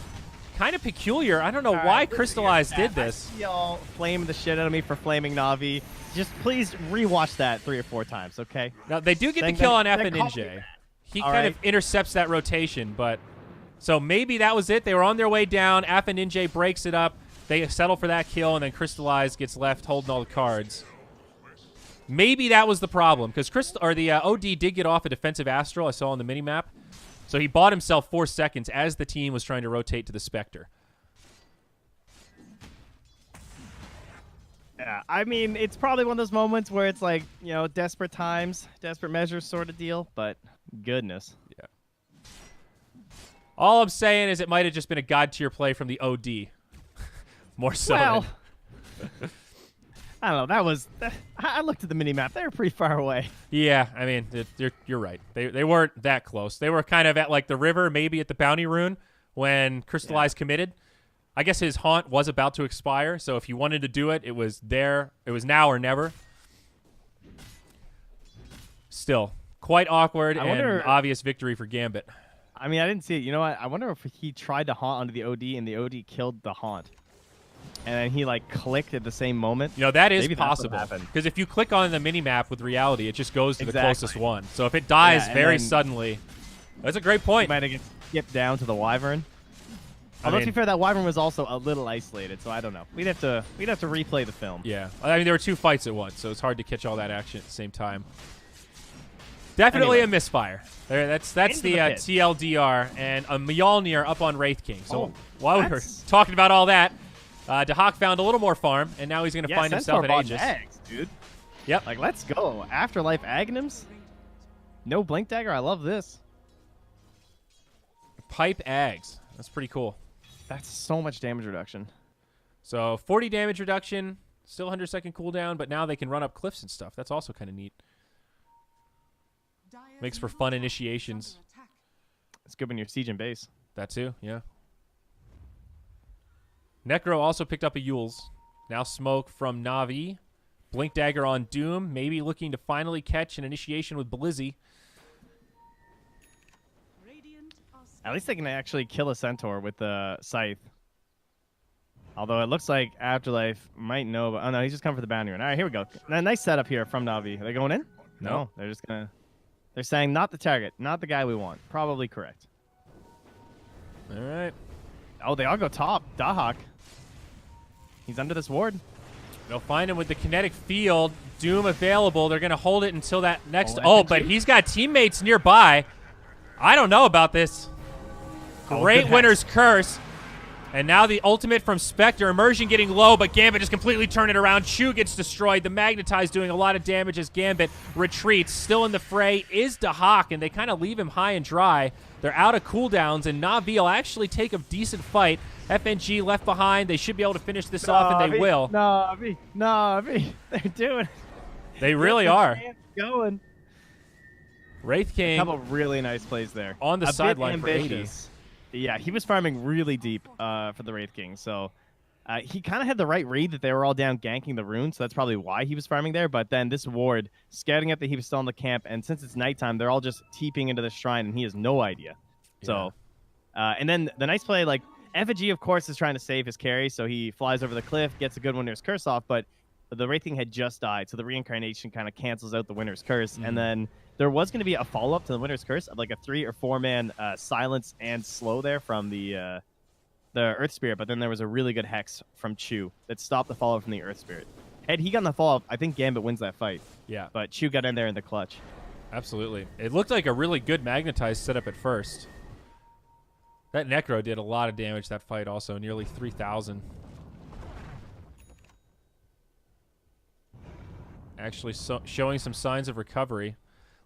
Speaker 1: Kind of peculiar. I don't know why Crystallized did this.
Speaker 3: Y'all flame the shit out of me for flaming Navi. Just please rewatch that 3 or 4 times, okay?
Speaker 1: Now, they do get the kill on FNJ. He kind of intercepts that rotation, but... So maybe that was it. They were on their way down. FNJ breaks it up. They settle for that kill, and then Crystallized gets left holding all the cards. Maybe that was the problem, because the OD did get off a defensive Astral I saw on the minimap. So he bought himself 4 seconds as the team was trying to rotate to the Spectre.
Speaker 3: Yeah, I mean, it's probably one of those moments where it's like, you know, desperate times, desperate measures sort of deal, but goodness.
Speaker 1: Yeah. All I'm saying is it might have just been a god tier play from the OD. More so.
Speaker 3: Well, I don't know. That was... I looked at the minimap. They were pretty far away.
Speaker 1: Yeah, I mean, you're right. They weren't that close. They were kind of at, like, the river, maybe at the Bounty Rune when Crystallized committed. I guess his haunt was about to expire, so if he wanted to do it, it was there. It was now or never. Still, quite awkward and obvious victory for Gambit.
Speaker 3: I mean, I didn't see it. You know what? I wonder if he tried to haunt onto the OD and the OD killed the haunt. And then he, like, clicked at the same moment.
Speaker 1: You know, that is possible. Because if you click on the minimap with reality, it just goes to the closest one. So if it dies very suddenly, that's a great point.
Speaker 3: He might have skipped down to the Wyvern. Although to be fair, that Wyvern was also a little isolated, so I don't know. We'd have to replay the film.
Speaker 1: Yeah, I mean there were 2 fights at once, so it's hard to catch all that action at the same time. Definitely a misfire. That's the TLDR and a Mjolnir up on Wraith King. So while we were talking about all that, Dahak found a little more farm, and now he's going to find himself an Aegis.
Speaker 3: Ags, dude.
Speaker 1: Yep.
Speaker 3: Like, let's go. Afterlife Aghanims. No Blink Dagger. I love this.
Speaker 1: Pipe Ags. That's pretty cool.
Speaker 3: That's so much damage reduction.
Speaker 1: So 40 damage reduction, still 100-second cooldown, but now they can run up cliffs and stuff. That's also kind of neat. Makes for fun initiations.
Speaker 3: It's good when you're sieging base.
Speaker 1: That too, yeah. Necro also picked up a Yules. Now smoke from Navi. Blink Dagger on Doom. Maybe looking to finally catch an initiation with Blizzy.
Speaker 3: At least they can actually kill a Centaur with the Scythe. Although it looks like Afterlife might know. But, oh, no, he's just coming for the bounty run. All right, here we go. A nice setup here from Navi. Are they going in? No. They're just going to... They're saying not the target, not the guy we want. Probably correct.
Speaker 1: All right.
Speaker 3: Oh, they all go top. Dahak. He's under this ward.
Speaker 1: They'll find him with the kinetic field. Doom available. They're going to hold it until that next... Oh, but he's got teammates nearby. I don't know about this. Great Winner's Curse. And now the ultimate from Spectre. Immersion getting low, but Gambit just completely turned it around. Chu gets destroyed. The Magnetize doing a lot of damage as Gambit retreats. Still in the fray is Dahak, and they kind of leave him high and dry. They're out of cooldowns, and Navi will actually take a decent fight. FNG left behind. They should be able to finish this off, and they will.
Speaker 3: Navi. They're doing it.
Speaker 1: They really are.
Speaker 3: Going.
Speaker 1: Wraith King.
Speaker 3: A couple really nice plays there.
Speaker 1: On the sideline for 80.
Speaker 3: Yeah, he was farming really deep for the Wraith King, so he kind of had the right read that they were all down ganking the rune, so that's probably why he was farming there. But then this ward, scouting up that he was still in the camp, and since it's nighttime, they're all just TPing into the shrine, and he has no idea. Yeah. So, and then the nice play, like, Effigy, of course, is trying to save his carry, so he flies over the cliff, gets a good Winner's Curse off, but the Wraith King had just died, so the reincarnation kind of cancels out the Winner's Curse, and then there was going to be a follow-up to the Winner's Curse of like a 3 or 4-man silence and slow there from the Earth Spirit, but then there was a really good Hex from Chu that stopped the follow-up from the Earth Spirit. Had he gotten the follow-up, I think Gambit wins that fight.
Speaker 1: Yeah.
Speaker 3: But Chu got in there in the clutch.
Speaker 1: Absolutely. It looked like a really good Magnetize setup at first. That Necro did a lot of damage that fight also, nearly 3,000. Actually showing some signs of recovery.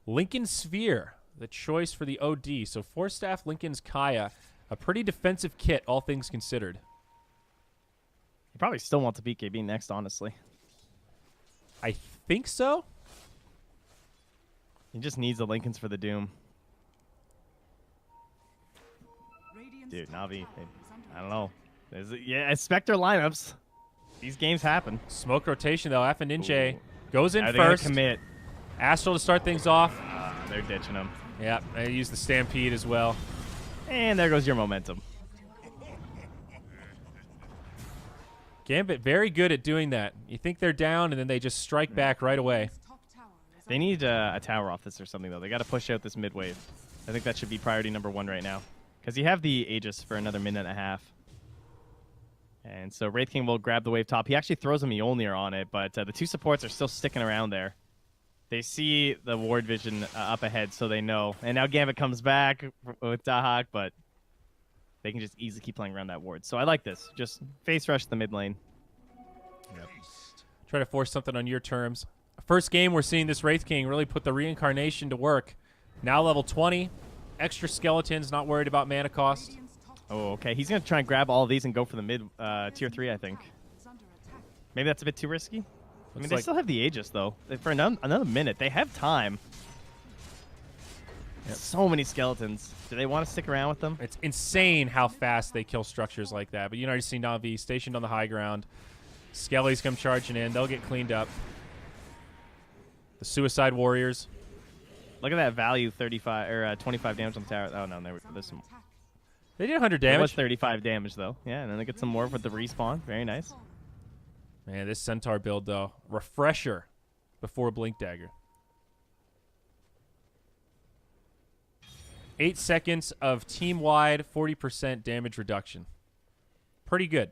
Speaker 1: Lincoln Sphere, the choice for the OD. So 4-staff Lincoln's Kaya. A pretty defensive kit, all things considered.
Speaker 3: He probably still wants a BKB next, honestly.
Speaker 1: I think so.
Speaker 3: He just needs the Lincolns for the Doom. Dude, Navi, I don't know. Yeah, Spectre lineups. These games happen.
Speaker 1: Smoke rotation, though. F and Ninja goes in
Speaker 3: Are they
Speaker 1: first.
Speaker 3: gonna commit?
Speaker 1: Astral to start things off.
Speaker 3: They're ditching him.
Speaker 1: Yeah, they use the Stampede as well.
Speaker 3: And there goes your momentum.
Speaker 1: Gambit very good at doing that. You think they're down, and then they just strike back right away.
Speaker 3: They need a tower off this or something, though. They got to push out this mid wave. I think that should be priority number 1 right now. Because you have the Aegis for another minute and a half. And so Wraith King will grab the wave top. He actually throws a Mjolnir on it, but the 2 supports are still sticking around there. They see the ward vision up ahead, so they know. And now Gambit comes back with Dahak, but they can just easily keep playing around that ward. So I like this. Just face rush the mid lane.
Speaker 1: Yep. Try to force something on your terms. First game, we're seeing this Wraith King really put the reincarnation to work. Now level 20. Extra skeletons, not worried about mana cost.
Speaker 3: Oh, okay. He's going to try and grab all of these and go for the mid tier 3, I think. Maybe that's a bit too risky. I mean, they still have the Aegis, though. For another minute. They have time. Yep. So many skeletons. Do they want to stick around with them?
Speaker 1: It's insane how fast they kill structures like that. But you already see Navi stationed on the high ground. Skellies come charging in. They'll get cleaned up. The Suicide Warriors.
Speaker 3: Look at that value, 35 or 25 damage on the tower. Oh, no, there's some.
Speaker 1: They did 100 damage.
Speaker 3: It was 35 damage, though. Yeah, and then they get some more with the respawn. Very nice.
Speaker 1: Man, this Centaur build, though. Refresher before Blink Dagger. 8 seconds of team-wide 40% damage reduction. pretty good.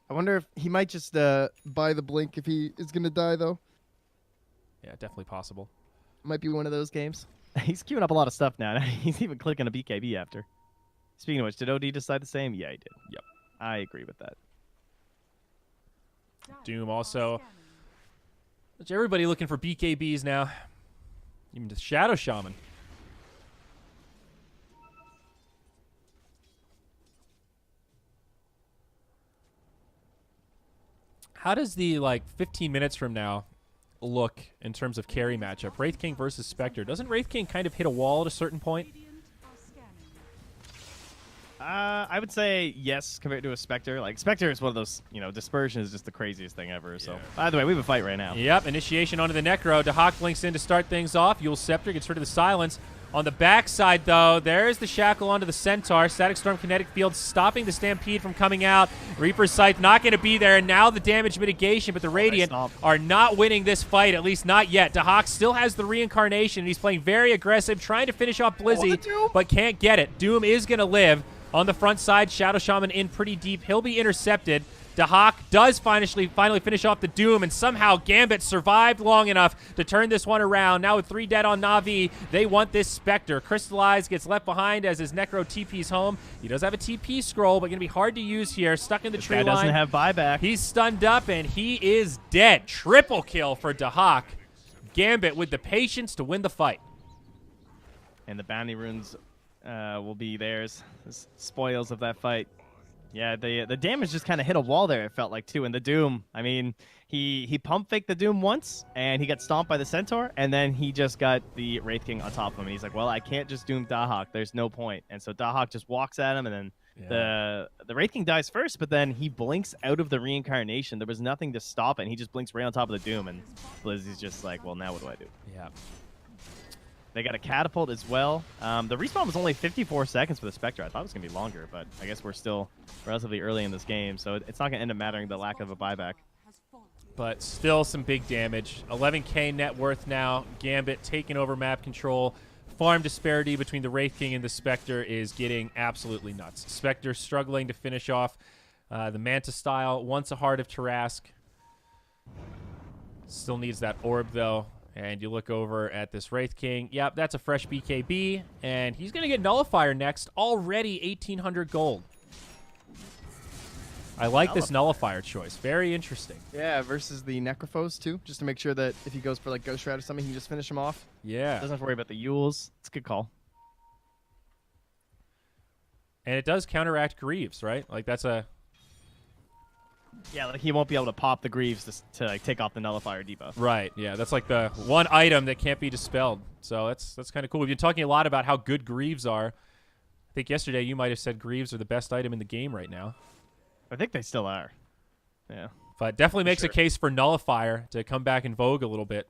Speaker 5: I wonder if he might just buy the blink if he is going to die, though.
Speaker 1: Yeah, definitely possible.
Speaker 5: Might be one of those games.
Speaker 3: He's queuing up a lot of stuff now. He's even clicking a BKB after. Speaking of which, did OD decide the same? Yeah, he did.
Speaker 1: Yep.
Speaker 3: I agree with that.
Speaker 1: Doom also. There's everybody looking for BKBs now. Even the Shadow Shaman. How does the 15 minutes from now look in terms of carry matchup? Wraith King versus Spectre. Doesn't Wraith King kind of hit a wall at a certain point?
Speaker 3: I would say yes compared to a Spectre. Spectre is one of those, dispersion is just the craziest thing ever. So, by the way, we have a fight right now.
Speaker 1: Yep, initiation onto the Necro. Dahak blinks in to start things off. Yule Scepter gets rid of the silence. On the backside, though, there's the Shackle onto the Centaur. Static Storm Kinetic Field stopping the Stampede from coming out. Reaper's Scythe not going to be there. And now the damage mitigation, but the Radiant are not winning this fight, at least not yet. Dahak still has the Reincarnation, and he's playing very aggressive, trying to finish off Blizzy, but can't get it. Doom is going to live. On the front side, Shadow Shaman in pretty deep. He'll be intercepted. Dahak does finally finish off the Doom, and somehow Gambit survived long enough to turn this one around. Now with 3 dead on Na'Vi, they want this Spectre. Crystallize gets left behind as his Necro TP's home. He does have a TP scroll, but going to be hard to use here. Stuck in the tree line.
Speaker 3: Doesn't have buyback.
Speaker 1: He's stunned up, and he is dead. Triple kill for Dahak. Gambit with the patience to win the fight.
Speaker 3: And the bounty runes will be theirs. The spoils of that fight. Yeah, the damage just kind of hit a wall there, it felt like, too. And the Doom, I mean, he pump faked the Doom once, and he got stomped by the Centaur, and then he just got the Wraith King on top of him. And he's like, well, I can't just Doom Dahak. There's no point. And so Dahak just walks at him, and then the Wraith King dies first, but then he blinks out of the Reincarnation. There was nothing to stop it, and he just blinks right on top of the Doom, and Blizzy's just like, well, now what do I do?
Speaker 1: Yeah.
Speaker 3: They got a catapult as well. The respawn was only 54 seconds for the Spectre. I thought it was going to be longer, but I guess we're still relatively early in this game, so it's not going to end up mattering the lack of a buyback.
Speaker 1: But still some big damage. 11k net worth now. Gambit taking over map control. Farm disparity between the Wraith King and the Spectre is getting absolutely nuts. Spectre struggling to finish off the Manta style. Once a Heart of Tarask. Still needs that orb, though. And you look over at this Wraith King. Yep, that's a fresh BKB. And he's going to get Nullifier next. Already 1,800 gold. I like this Nullifier choice. Very interesting.
Speaker 5: Yeah, versus the Necrophos, too. Just to make sure that if he goes for, Ghost Shroud or something, he can just finish him off.
Speaker 1: Yeah.
Speaker 3: Doesn't have to worry about the Yules. It's a good call.
Speaker 1: And it does counteract Greaves, right? That's a...
Speaker 3: Yeah, he won't be able to pop the Greaves to take off the Nullifier debuff.
Speaker 1: Right, yeah. That's the one item that can't be dispelled. So that's kind of cool. We've been talking a lot about how good Greaves are. I think yesterday you might have said Greaves are the best item in the game right now.
Speaker 3: I think they still are. Yeah.
Speaker 1: But definitely makes a case for Nullifier to come back in vogue a little bit.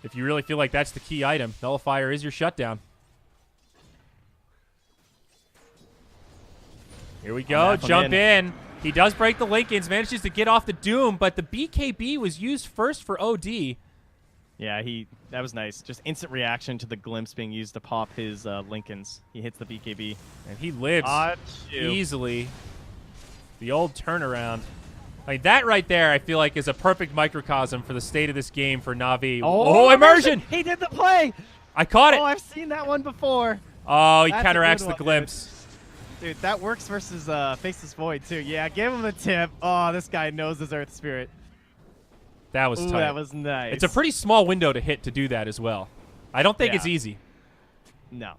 Speaker 1: If you really feel like that's the key item, Nullifier is your shutdown. Here we go. Jump in. He does break the Lincolns, manages to get off the Doom, but the BKB was used first for OD.
Speaker 3: Yeah, that was nice. Just instant reaction to the glimpse being used to pop his Lincolns. He hits the BKB.
Speaker 1: And he lives easily. The old turnaround. That right there, I feel like, is a perfect microcosm for the state of this game for Na'Vi. Oh, immersion!
Speaker 3: He did the play!
Speaker 1: I caught it!
Speaker 3: Oh, I've seen that one before.
Speaker 1: Oh, he counteracts the glimpse.
Speaker 3: Dude, that works versus Faceless Void, too. Yeah, give him the tip. Oh, this guy knows his Earth Spirit.
Speaker 1: That was tight.
Speaker 3: That was nice.
Speaker 1: It's a pretty small window to hit to do that as well. I don't think it's easy.
Speaker 3: No.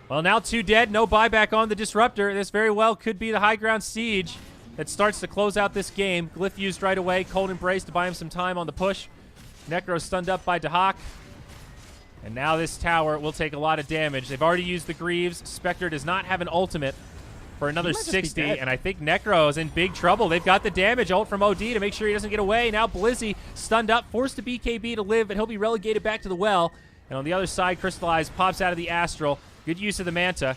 Speaker 1: Well, now 2 dead. No buyback on the Disruptor. This very well could be the high ground siege that starts to close out this game. Glyph used right away. Cold Embrace to buy him some time on the push. Necro stunned up by Dahak. And now this tower will take a lot of damage. They've already used the Greaves. Spectre does not have an ultimate for another 60, and I think Necro is in big trouble. They've got the damage ult from OD to make sure he doesn't get away. Now Blizzy stunned up, forced to BKB to live, but he'll be relegated back to the well. And on the other side, Crystallize pops out of the Astral. Good use of the Manta.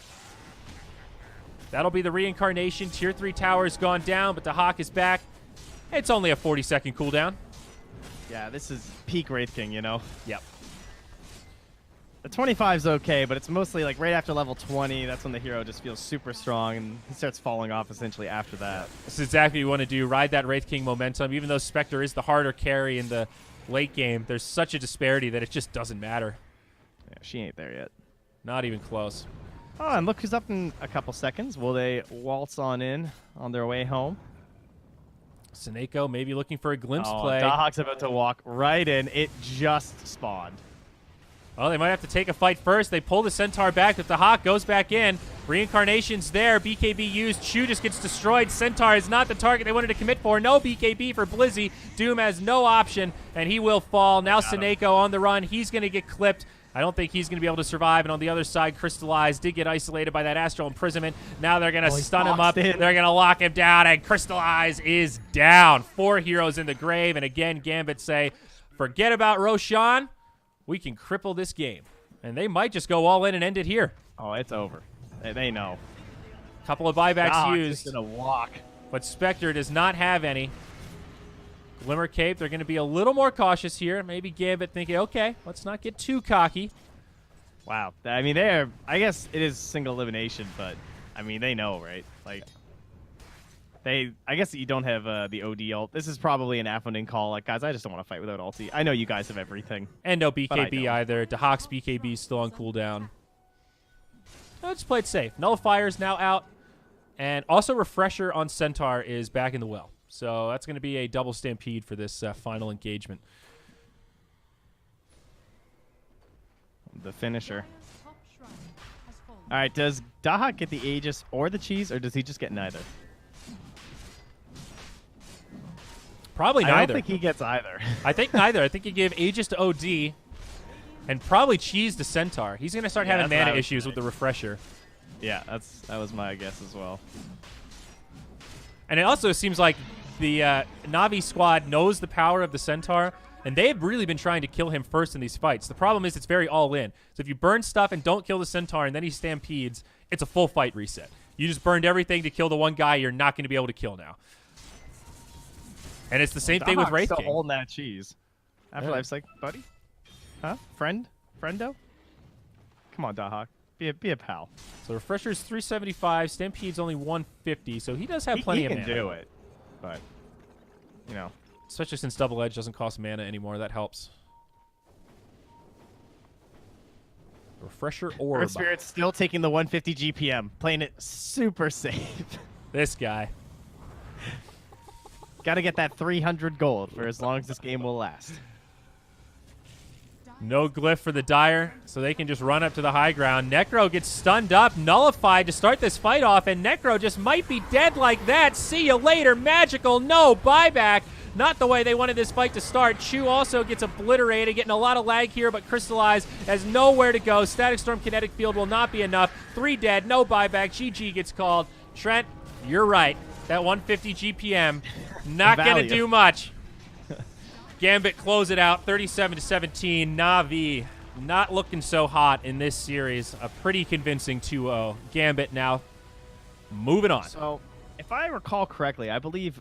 Speaker 1: That'll be the Reincarnation. Tier 3 tower has gone down, but the Hawk is back. It's only a 40-second cooldown.
Speaker 3: Yeah, this is peak Wraith King, you know?
Speaker 1: Yep.
Speaker 3: The 25's okay, but it's mostly like right after level 20. That's when the hero just feels super strong, and he starts falling off essentially after that.
Speaker 1: This is exactly what you want to do. Ride that Wraith King momentum. Even though Spectre is the harder carry in the late game, there's such a disparity that it just doesn't matter.
Speaker 3: Yeah, she ain't there yet.
Speaker 1: Not even close.
Speaker 3: Oh, and look who's up in a couple seconds. Will they waltz on in on their way home?
Speaker 1: Seneko maybe looking for a glimpse
Speaker 3: Oh,
Speaker 1: play.
Speaker 3: Dahak's about to walk right in. It just spawned.
Speaker 1: Well, they might have to take a fight first. They pull the Centaur back, but the Hawk goes back in. Reincarnation's there. BKB used. Chu just gets destroyed. Centaur is not the target they wanted to commit for. No BKB for Blizzy. Doom has no option, and he will fall. Now Seneko on the run. He's going to get clipped. I don't think he's going to be able to survive. And on the other side, Crystallize did get isolated by that Astral Imprisonment. Now they're going to stun him up. They're going to lock him down, and Crystallize is down. 4 heroes in the grave. And again, Gambit say, forget about Roshan. We can cripple this game. And they might just go all in and end it here.
Speaker 3: Oh, it's over. They know.
Speaker 1: Couple of buybacks
Speaker 3: Dahak's
Speaker 1: used.
Speaker 3: just gonna walk.
Speaker 1: But Spectre does not have any. Glimmer Cape, they're going to be a little more cautious here. Maybe Gambit thinking, okay, let's not get too cocky.
Speaker 3: Wow. I mean, they're. I guess it is single elimination, but I mean, they know, right? Like, I guess you don't have the OD ult. This is probably an Affonding call. Like, guys, I just don't want to fight without ulti. I know you guys have everything.
Speaker 1: And no
Speaker 3: But I
Speaker 1: BKB
Speaker 3: don't.
Speaker 1: either. Dahak's BKB is still on cooldown. Let's play it safe. Nullifier is now out. And also Refresher on Centaur is back in the well. So that's going to be a double stampede for this final engagement.
Speaker 3: The finisher.
Speaker 2: Top shrine has fallen.
Speaker 3: All right, does Dahak get the Aegis or the cheese, or does he just get neither?
Speaker 1: Probably
Speaker 3: I
Speaker 1: neither.
Speaker 3: don't think he gets either.
Speaker 1: I think neither. I think you give Aegis to OD and probably Cheese to Centaur. He's going to start
Speaker 3: Yeah,
Speaker 1: having
Speaker 3: that's what I
Speaker 1: mana
Speaker 3: was
Speaker 1: issues with the Refresher.
Speaker 3: Yeah, that was my guess as well.
Speaker 1: And it also seems like the Navi squad knows the power of the Centaur, and they've really been trying to kill him first in these fights. The problem is it's very all-in. So if you burn stuff and don't kill the Centaur and then he stampedes, it's a full fight reset. You just burned everything to kill the one guy you're not going to be able to kill now. And it's the same thing with
Speaker 3: Dahak's
Speaker 1: Wraith
Speaker 3: still
Speaker 1: King.
Speaker 3: holding that cheese. Afterlife's like, buddy? Huh? Friend? Friendo? Come on, Dahak. Be a pal.
Speaker 1: So Refresher's 375, Stampede's only 150, so he does have plenty
Speaker 3: he
Speaker 1: of
Speaker 3: can
Speaker 1: mana.
Speaker 3: do it, but, you know.
Speaker 1: Especially since Double Edge doesn't cost mana anymore. That helps. Refresher Orb.
Speaker 3: Earth Spirit's still taking the 150 GPM, playing it super safe.
Speaker 1: This guy.
Speaker 3: Gotta get that 300 gold for as long as this game will last.
Speaker 1: No glyph for the Dire, so they can just run up to the high ground. Necro gets stunned up, nullified to start this fight off, and Necro just might be dead like that. See you later, Magical. No buyback. Not the way they wanted this fight to start. Chu also gets obliterated, getting a lot of lag here, but Crystallize has nowhere to go. Static Storm Kinetic Field will not be enough. 3 dead, no buyback. GG gets called. Trent, you're right. That 150 GPM, not going to
Speaker 3: Value.
Speaker 1: do much. Gambit close it out, 37-17. Navi not looking so hot in this series. A pretty convincing 2-0. Gambit now moving on.
Speaker 3: So, if I recall correctly, I believe